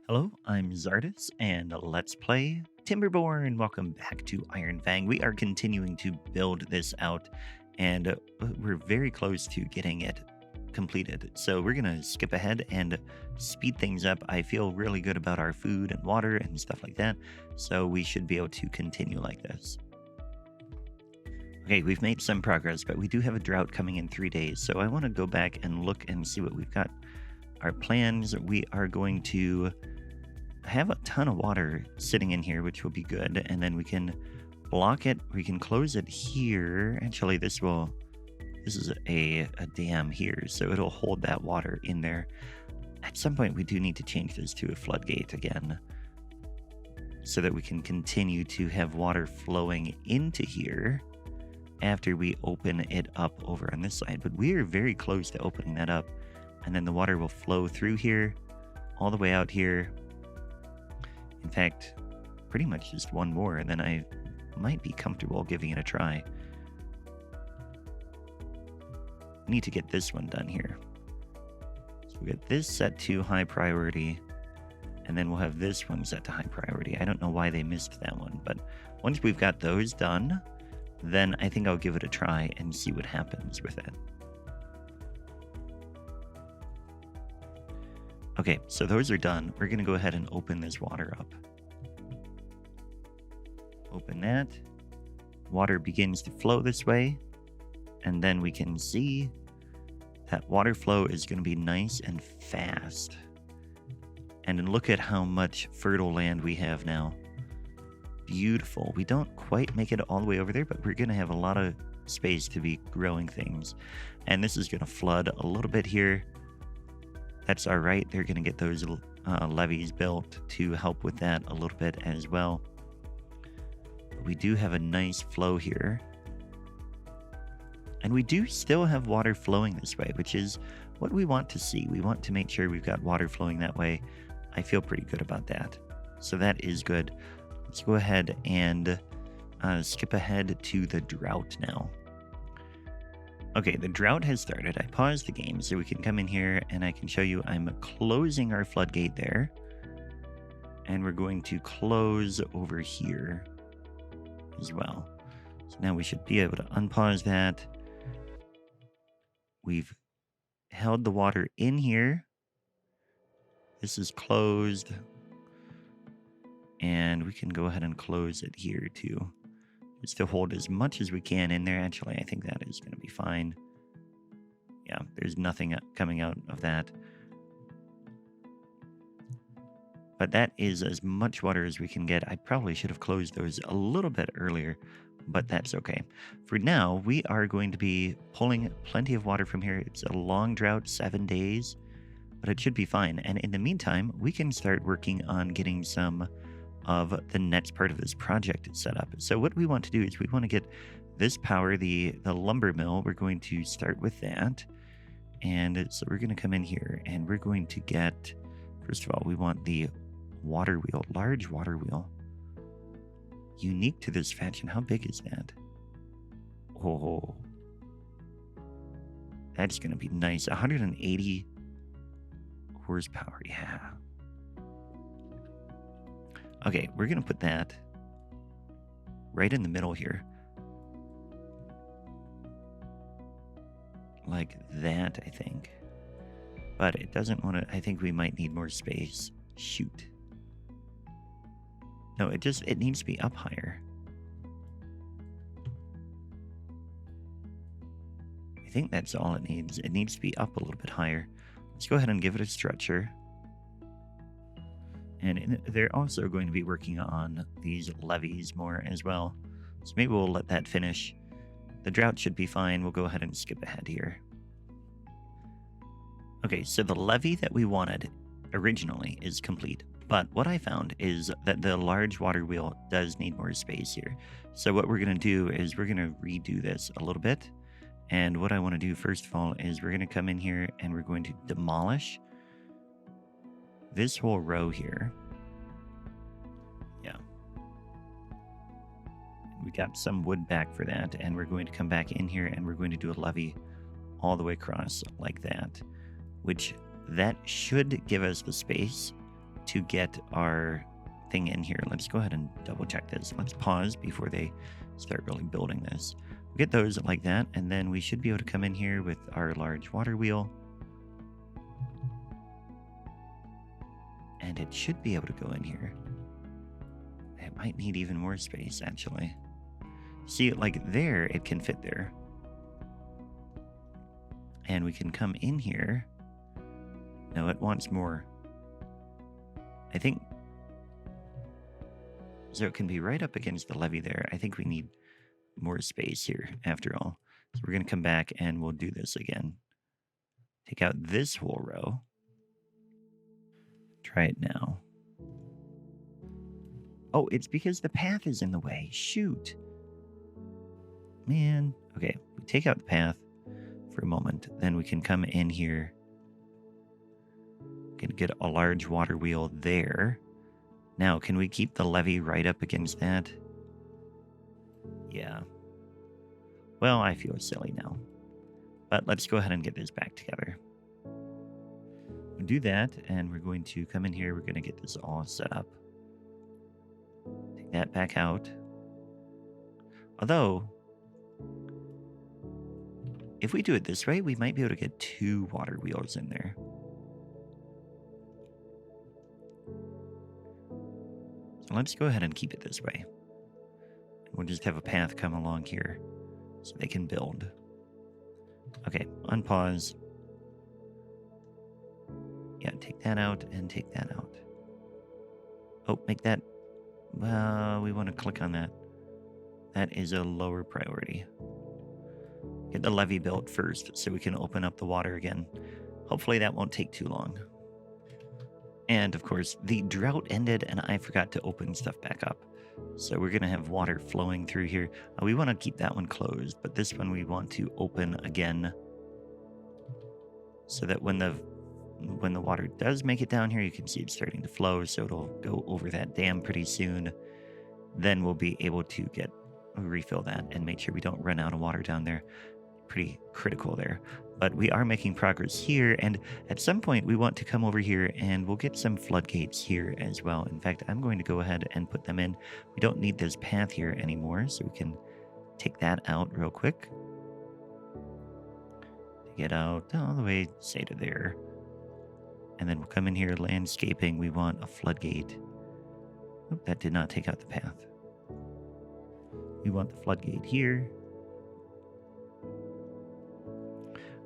Hello, I'm Czardus, and let's play Timberborn. Welcome back to Ironfang. We are continuing to build this out, and we're very close to getting it completed. So we're going to skip ahead and speed things up. I feel really good about our food and water and stuff like that, so we should be able to continue like this. Okay, we've made some progress, but we do have a drought coming in 3 days, so I want to go back and look and see what we've got. Our plans, we are going to have a ton of water sitting in here, which will be good, and then we can block it. We can close it here. Actually, this is a dam here, so it'll hold that water in there. At some point, we do need to change this to a floodgate again, so that we can continue to have water flowing into here after we open it up over on this side. But we are very close to opening that up, and then the water will flow through here all the way out here. In fact, pretty much just one more, and then I might be comfortable giving it a try. Need to get this one done here. So we get this set to high priority, and then we'll have this one set to high priority. I don't know why they missed that one, but once we've got those done, then I think I'll give it a try and see what happens with it. Okay, so those are done. We're going to go ahead and open this water up. Open that. Water begins to flow this way. And then we can see that water flow is going to be nice and fast. And look at how much fertile land we have now. Beautiful. We don't quite make it all the way over there, but we're going to have a lot of space to be growing things. And this is going to flood a little bit here. That's all right. They're going to get those levees built to help with that a little bit as well. But we do have a nice flow here. And we do still have water flowing this way, which is what we want to see. We want to make sure we've got water flowing that way. I feel pretty good about that. So that is good. Let's go ahead and skip ahead to the drought now. Okay, the drought has started. I paused the game so we can come in here and I can show you I'm closing our floodgate there. And we're going to close over here as well. So now we should be able to unpause that. We've held the water in here. This is closed. And we can go ahead and close it here too. Just to hold as much as we can in there. Actually, I think that is going to be fine. Yeah, there's nothing coming out of that. But that is as much water as we can get. I probably should have closed those a little bit earlier, but that's okay. For now, we are going to be pulling plenty of water from here. It's a long drought, 7 days, but it should be fine. And in the meantime, we can start working on getting some of the next part of this project set up. So what we want to do is we want to get this power, the lumber mill. We're going to start with that. And so we're going to come in here and we're going to get, first of all, we want the water wheel, large water wheel. Unique to this faction. How big is that? Oh, that's going to be nice. 180 horsepower. Yeah. Okay, we're going to put that right in the middle here. Like that, I think. But it doesn't want to... I think we might need more space. Shoot. No, it needs to be up higher. I think that's all it needs. It needs to be up a little bit higher. Let's go ahead and give it a stretcher. And they're also going to be working on these levees more as well. So maybe we'll let that finish. The drought should be fine. We'll go ahead and skip ahead here. Okay, so the levee that we wanted originally is complete. But what I found is that the large water wheel does need more space here. So what we're going to do is we're going to redo this a little bit. And what I want to do first of all is we're going to come in here and we're going to demolish this whole row here. Yeah. We got some wood back for that, and we're going to come back in here and we're going to do a levee all the way across like that, which that should give us the space to get our thing in here. Let's go ahead and double check this. Let's pause before they start really building this. We'll get those like that, and then we should be able to come in here with our large water wheel. And it should be able to go in here. It might need even more space, actually. See, like there, it can fit there. And we can come in here. No, it wants more. I think... So it can be right up against the levee there. I think we need more space here, after all. So we're going to come back and we'll do this again. Take out this whole row. Try it now. Oh, it's because the path is in the way. Shoot. Man. Okay, we take out the path for a moment. Then we can come in here. We can get a large water wheel there. Now, can we keep the levee right up against that? Yeah. Well, I feel silly now. But let's go ahead and get this back together. We'll do that, and we're going to come in here. We're going to get this all set up. Take that back out. Although, if we do it this way, we might be able to get 2 water wheels in there. So let's go ahead and keep it this way. We'll just have a path come along here so they can build. Okay, unpause. Yeah, take that out and take that out. Oh, make that... Well, we want to click on that. That is a lower priority. Get the levee built first so we can open up the water again. Hopefully that won't take too long. And, of course, the drought ended and I forgot to open stuff back up. So we're going to have water flowing through here. We want to keep that one closed, but this one we want to open again. So that when the water does make it down here, you can see it's starting to flow, so it'll go over that dam pretty soon. Then we'll be able to refill that and make sure we don't run out of water down there. Pretty critical there. But we are making progress here, and at some point we want to come over here and we'll get some floodgates here as well. In fact, I'm going to go ahead and put them in. We don't need this path here anymore, so we can take that out real quick. Get out all the way, say to there. And then we'll come in here, landscaping. We want a floodgate. Oop, that did not take out the path. We want the floodgate here.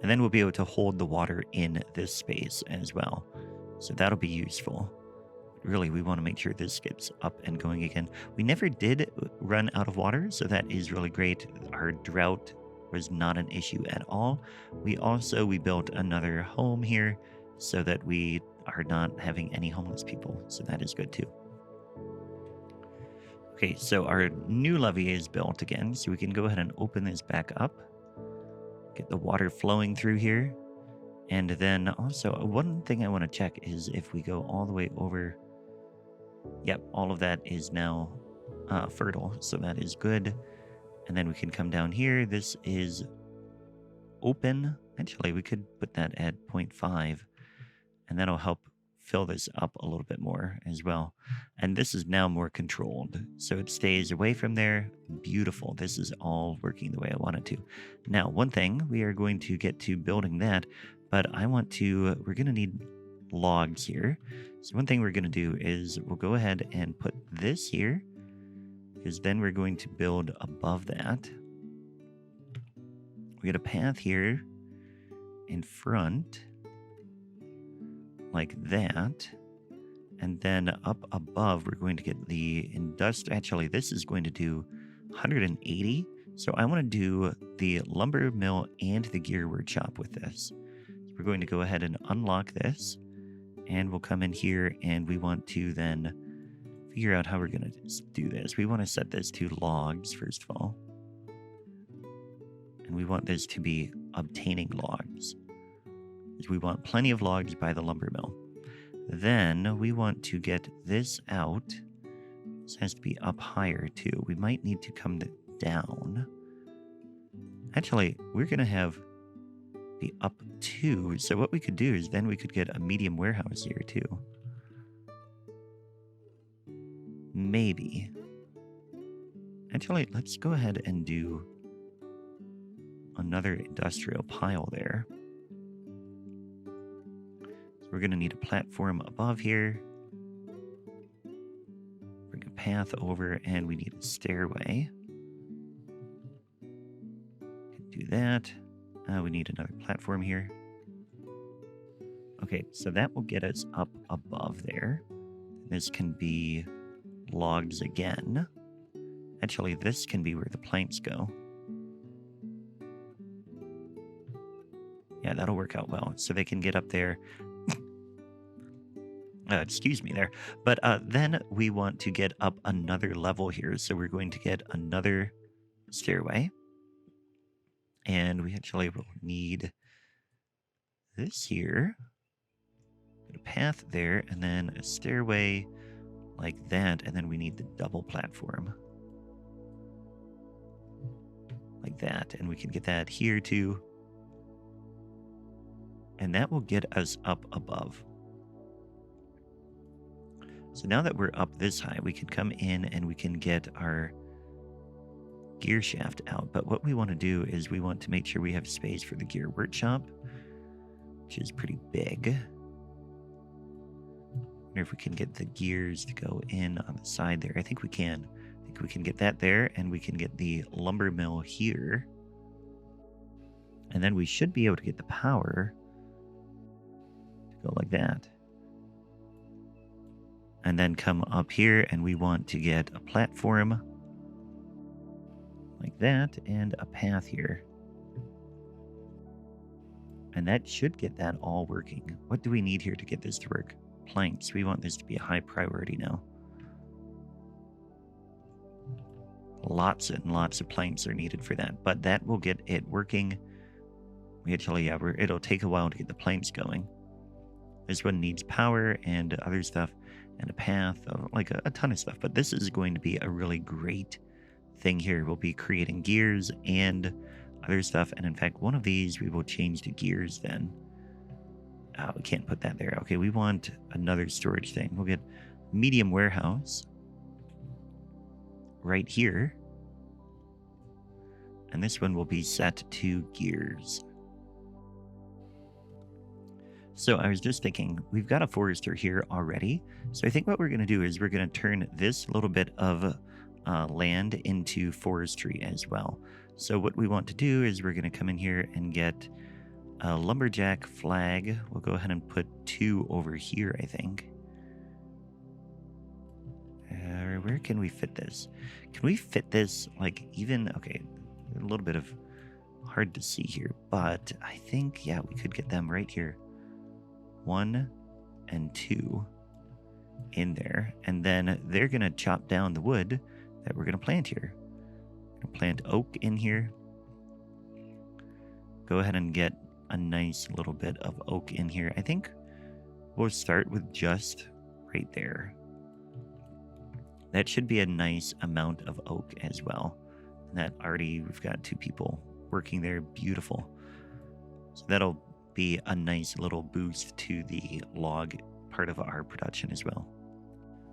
And then we'll be able to hold the water in this space as well. So that'll be useful. Really, we want to make sure this gets up and going again. We never did run out of water, so that is really great. Our drought was not an issue at all. We built another home here so that we are not having any homeless people. So that is good too. Okay, so our new levee is built again, so we can go ahead and open this back up. Get the water flowing through here. And then also, one thing I want to check is if we go all the way over. Yep, all of that is now fertile, so that is good. And then we can come down here. This is open. Actually, we could put that at 0.5, and that'll help fill this up a little bit more as well. And this is now more controlled, so it stays away from there. Beautiful. This is all working the way I want it to. Now, one thing, we are going to get to building that, but we're going to need logs here. So one thing we're going to do is we'll go ahead and put this here, because then we're going to build above that. We get a path here in front, like that. And then up above, we're going to get the industrial. Actually, this is going to do 180. So I want to do the lumber mill and the gear workshop with this. So we're going to go ahead and unlock this. And we'll come in here and we want to then figure out how we're going to do this. We want to set this to logs, first of all. And we want this to be obtaining logs. We want plenty of logs by the lumber mill. Then we want to get this out. This has to be up higher too. We might need to come down. Actually, we're going to be up 2. So what we could do is then we could get a medium warehouse here too. maybe. Actually, let's go ahead and do another industrial pile there. So we're going to need a platform above here. Bring a path over, and we need a stairway. Can do that. We need another platform here. Okay, so that will get us up above there. This can be logs again. Actually, this can be where the planks go. Yeah, that'll work out well. So they can get up there. Excuse me there. But then we want to get up another level here. So we're going to get another stairway. And we actually will need this here. Put a path there, and then a stairway like that. And then we need the double platform. Like that. And we can get that here too. And that will get us up above. So now that we're up this high, we can come in and we can get our gear shaft out. But what we want to do is we want to make sure we have space for the gear workshop, which is pretty big. Wonder if we can get the gears to go in on the side there. I think we can. I think we can get that there, and we can get the lumber mill here. And then we should be able to get the power to go like that. And then come up here, and we want to get a platform like that and a path here. And that should get that all working. What do we need here to get this to work? Planks. We want this to be a high priority now. Lots and lots of planks are needed for that, but that will get it working. We actually, yeah, it'll take a while to get the planks going. This one needs power and other stuff and a path, like a ton of stuff. But this is going to be a really great thing here. We'll be creating gears and other stuff. And in fact, one of these we will change to gears then. We can't put that there. Okay, we want another storage thing. We'll get medium warehouse right here. And this one will be set to gears. So I was just thinking, we've got a forester here already. So I think what we're going to do is we're going to turn this little bit of land into forestry as well. So what we want to do is we're going to come in here and get a lumberjack flag. We'll go ahead and put 2 over here, I think. Where can we fit this? Can we fit this like even, okay, a little bit of hard to see here, but I think, yeah, we could get them right here. 1 and 2 in there, and then they're going to chop down the wood that we're going to plant here. We're going to plant oak in here. Go ahead and get a nice little bit of oak in here. I think we'll start with just right there. That should be a nice amount of oak as well. And that already, we've got 2 people working there. Beautiful. So that'll be a nice little boost to the log part of our production as well.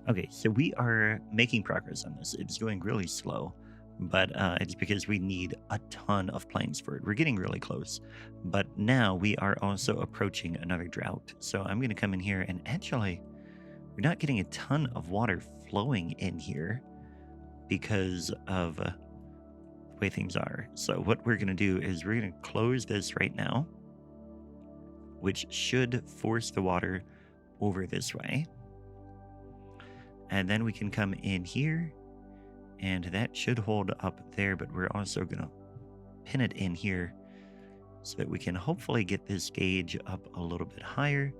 Okay, so we are making progress on this. It's going really slow, but it's because we need a ton of planks for it. We're getting really close, but now we are also approaching another drought. So I'm going to come in here, and actually, we're not getting a ton of water flowing in here because of the way things are. So what we're going to do is we're going to close this right now, which should force the water over this way. And then we can come in here, and that should hold up there, but we're also going to pin it in here so that we can hopefully get this gauge up a little bit higher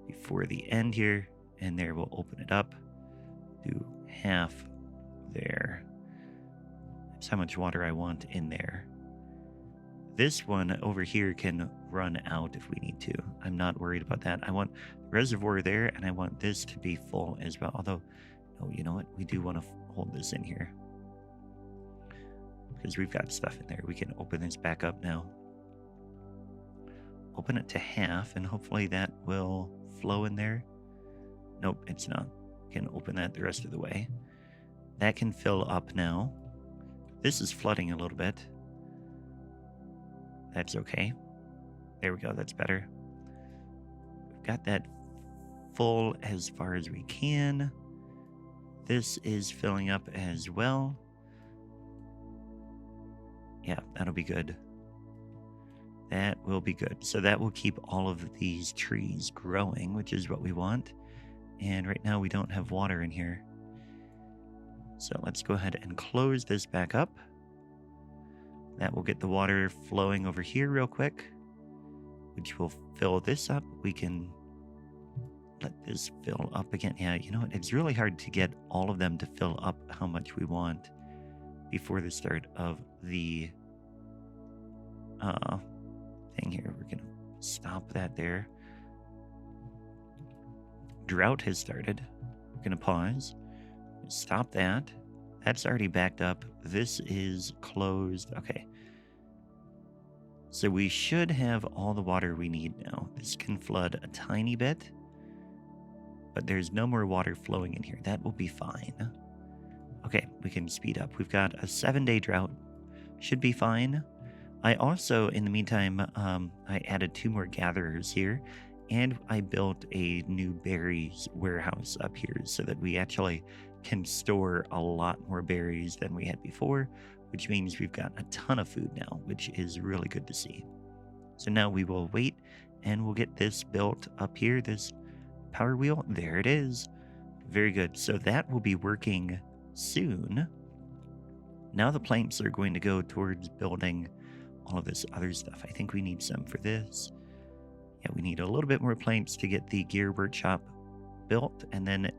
before the end here. And there, we'll open it up, do half there. That's how much water I want in there. This one over here can run out if we need to. I'm not worried about that. I want the reservoir there, and I want this to be full as well. Although, no, you know what? We do want to hold this in here because we've got stuff in there. We can open this back up now. Open it to half, and hopefully that will flow in there. Nope, it's not. We can open that the rest of the way. that can fill up now. This is flooding a little bit. That's okay. There we go. That's better. We've got that full as far as we can. This is filling up as well. Yeah, that'll be good. That will be good. So that will keep all of these trees growing, which is what we want. And right now we don't have water in here. So let's go ahead and close this back up. That will get the water flowing over here real quick, which will fill this up. We can let this fill up again. Yeah, you know what? It's really hard to get all of them to fill up how much we want before the start of the thing here. We're going to stop that there. Drought has started. We're going to pause. Stop that. That's already backed up. This is closed. Okay. So we should have all the water we need now. This can flood a tiny bit, but there's no more water flowing in here. That will be fine. Okay, we can speed up. We've got a 7-day drought. Should be fine. I also, in the meantime, I added 2 more gatherers here, and I built a new berries warehouse up here so that we actually can store a lot more berries than we had before, which means we've got a ton of food now, which is really good to see. So now we will wait and we'll get this built up here, this power wheel. There it is. Very good. So that will be working soon. Now the planks are going to go towards building all of this other stuff. I think we need some for this. Yeah, we need a little bit more planks to get the gear workshop built, and then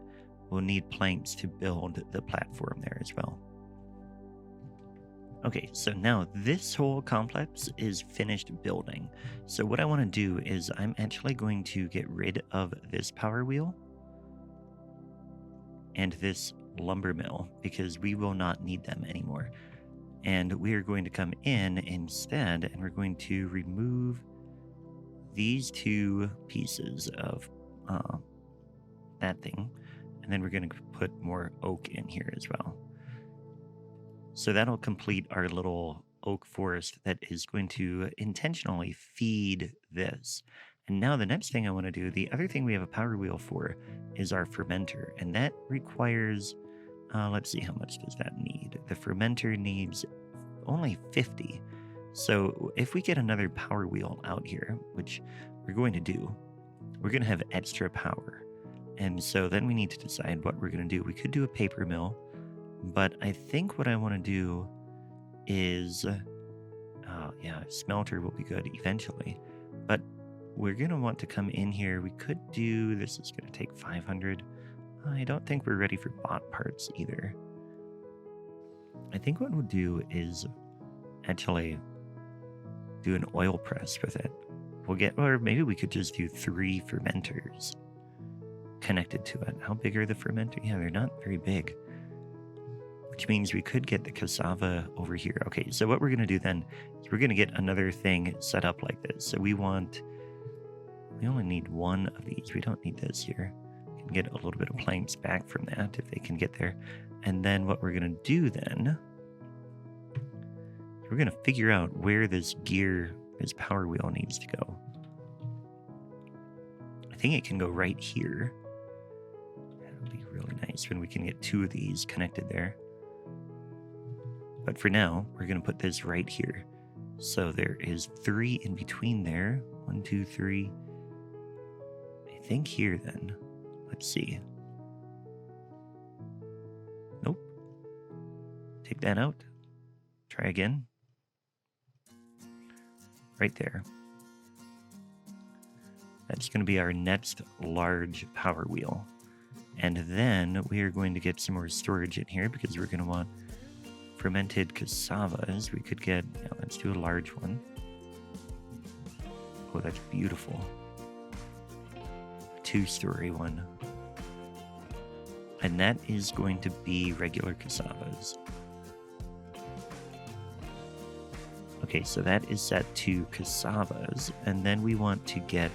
we'll need planks to build the platform there as well. Okay, so now this whole complex is finished building. So what I want to do is I'm actually going to get rid of this power wheel and this lumber mill because we will not need them anymore. And we are going to come in instead and we're going to remove these 2 pieces of that thing. And then we're going to put more oak in here as well. So that'll complete our little oak forest that is going to intentionally feed this. And now the next thing I want to do, the other thing we have a power wheel for is our fermenter. And that requires, let's see, how much does that need? The fermenter needs only 50. So if we get another power wheel out here, which we're going to do, we're going to have extra power. And so then we need to decide what we're going to do. We could do a paper mill, but I think what I want to do is, yeah, smelter will be good eventually. But we're going to want to come in here. We could do, this is going to take 500. I don't think we're ready for bot parts either. I think what we'll do is actually do an oil press with it. We'll get, or maybe we could just do 3 fermenters connected to it. How big are the fermenters? Yeah, they're not very big. Which means we could get the cassava over here. Okay, so what we're going to do then is we're going to get another thing set up like this. So we only need 1 of these. We don't need this here. We can get a little bit of planks back from that if they can get there. And then what we're going to do then, we're going to figure out where this gear, this power wheel needs to go. I think it can go right here. That would be really nice when we can get 2 of these connected there. But for now, we're going to put this right here. So there is 3 in between there. 1, 2, 3. I think here then. Let's see. Nope. Take that out. Try again. Right there. That's going to be our next large power wheel. And then we are going to get some more storage in here because we're going to want fermented cassavas. We could get, let's do a large one. Oh, that's beautiful. A 2-story one. And that is going to be regular cassavas. Okay, so that is set to cassavas. And then we want to get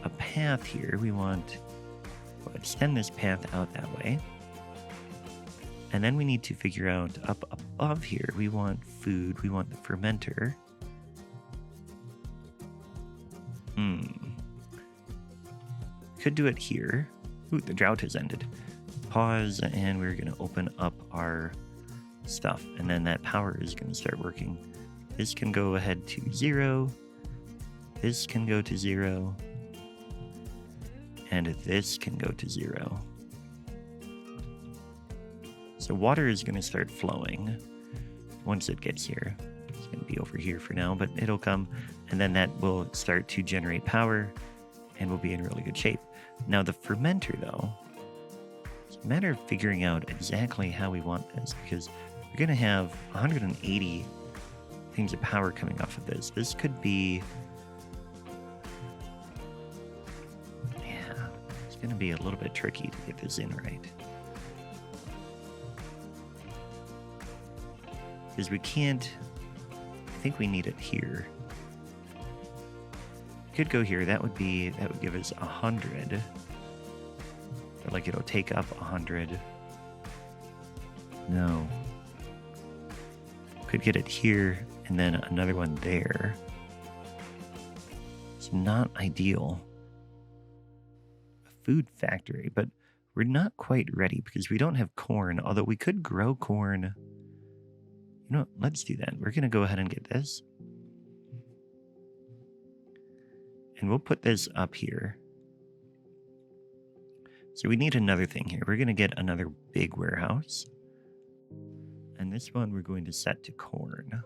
a path here. We want to extend this path out that way. And then we need to figure out up above here, we want food, we want the fermenter. Could do it here. Ooh, the drought has ended. Pause, and we're going to open up our stuff, and then that power is going to start working. This can go ahead to 0. This can go to 0. And this can go to 0. So water is going to start flowing once it gets here. It's going to be over here for now, but it'll come, and then that will start to generate power, and we'll be in really good shape. Now the fermenter, though, it's a matter of figuring out exactly how we want this, because we're going to have 180 things of power coming off of this. This could be... yeah, it's going to be a little bit tricky to get this in right. Because we can't... I think we need it here. Could go here. That would give us 100. Or like it'll take up 100. No. Could get it here and then another one there. It's not ideal. A food factory, but we're not quite ready because we don't have corn, although we could grow corn. You know, let's do that. We're going to go ahead and get this. And we'll put this up here. So we need another thing here. We're going to get another big warehouse. And this one we're going to set to corn.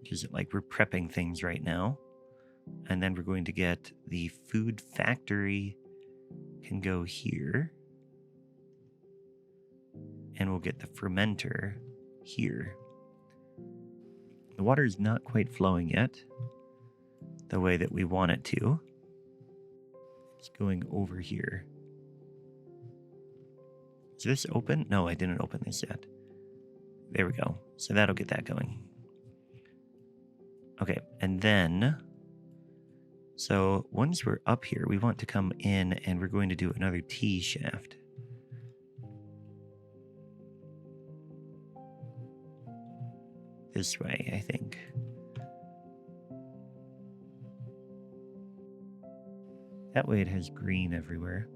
Which is like we're prepping things right now. And then we're going to get the food factory can go here. And we'll get the fermenter here. The water is not quite flowing yet the way that we want it to. It's going over here. Is this open? No, I didn't open this yet. There we go. So that'll get that going. Okay, and then, so once we're up here, we want to come in and we're going to do another T shaft. This way, I think. That way it has green everywhere.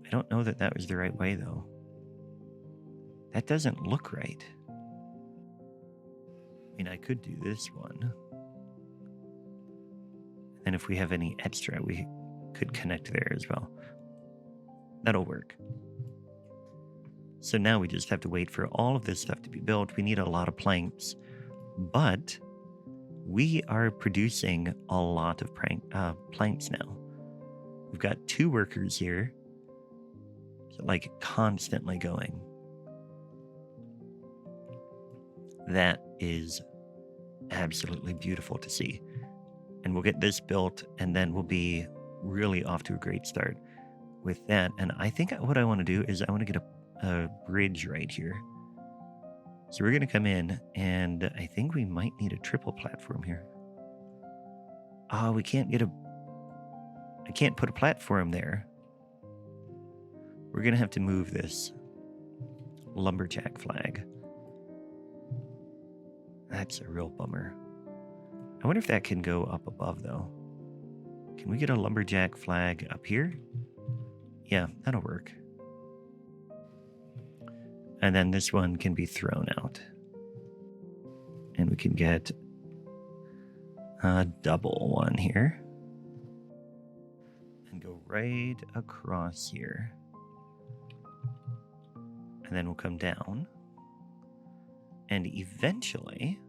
I don't know that that was the right way, though. That doesn't look right. I mean, I could do this one. And if we have any extra, we could connect there as well. That'll work. So now we just have to wait for all of this stuff to be built. We need a lot of planks, but we are producing a lot of planks now. We've got 2 workers here, like constantly going. That is absolutely beautiful to see. And we'll get this built, and then we'll be really off to a great start with that. And I think what I want to do is I want to get a bridge right here. So we're going to come in, and I think we might need a triple platform here. Oh, we can't get I can't put a platform there. We're going to have to move this lumberjack flag. That's a real bummer. I wonder if that can go up above, though. Can we get a lumberjack flag up here? Yeah, that'll work. And then this one can be thrown out. And we can get a double one here. And go right across here. And then we'll come down. And eventually,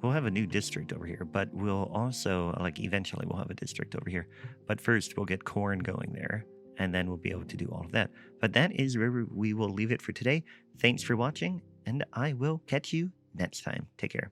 we'll have a new district over here. But we'll also, eventually we'll have a district over here. But first, we'll get corn going there. And then we'll be able to do all of that. But that is where we will leave it for today. Thanks for watching, and I will catch you next time. Take care.